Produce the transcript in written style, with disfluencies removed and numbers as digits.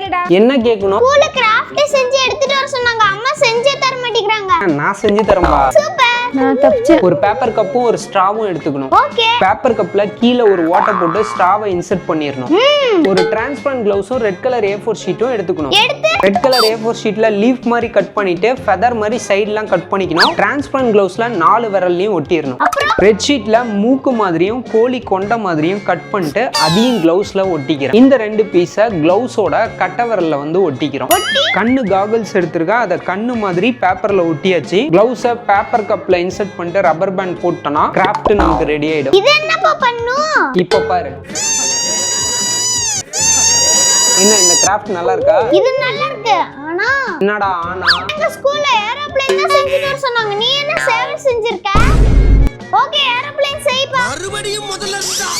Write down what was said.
கேளுடா. என்ன கேட்கணும்? ஸ்கூல்ல கிராஃப்ட் செஞ்சு எடுத்துட்டு வர சொன்னாங்க. அம்மா செஞ்சே தர மாட்டேங்கறாங்க. நான் செஞ்சு தரேன்பா. சூப்பர். நான் தப்பிச்சேன். ஒரு பேப்பர் கப்பும் ஒரு ஸ்ட்ராவும் எடுத்துக்கணும். ஓகே. பேப்பர் கப்ல கீழ ஒரு வாட்டர் போட்டு ஸ்ட்ராவை இன்சர்ட் பண்ணிரணும். ஒரு டிரான்ஸ்பரண்ட் கிளவுஸும் ரெட் கலர் A4 ஷீட்டும் எடுத்துக்கணும். ரெட் கலர் A4 ஷீட்ல லீஃப் மாதிரி கட் பண்ணிட்டு ஃபெதர் மாதிரி சைடுலாம் கட் பண்ணிக்கணும். டிரான்ஸ்பரண்ட் கிளவுஸ்ல 4 விரல்லையும் ஒட்டிரணும். ரெட் ஷீட்ல மூக்கு மாதிரியும் கோழி கொண்ட மாதிரியும் கட் பண்ணிட்டு அதையும் கிளவுஸ்ல ஒட்டிக்கிறோம். இந்த 2 பீஸை கிளவுஸோட கட்டை விரல்ல வந்து ஒட்டிக்கிறோம். கண்ணு காகல்ஸ் எடுத்துருக்கா, அதை கண்ணு மாதிரி பேப்பர்ல ஒட்டியாச்சு. கிளவுஸை பேப்பர் கப்ல இன்சர்ட் பண்ணிட்டு ரப்பர் பேண்ட் போட்டோம்னா கிராஃப்ட் நமக்கு ரெடி ஆயிடும். இது என்னப்பா பண்ணும்? இப்போ பாரு. என்ன இந்த கிராஃப்ட் நல்லா இருக்கா? இது நல்லா இருக்கு. ஆனா என்னடா ஆனா? எங்க ஸ்கூல்ல ஏரோப்ளேன் தான் செஞ்சுட்டு வர சொன்னாங்க. நீ என்ன சேவல் செஞ்சிருக்க? ஓகே, ஏரோப்ளேன் செய்ப்பா. மறுபடியும் முதல்ல இருந்தா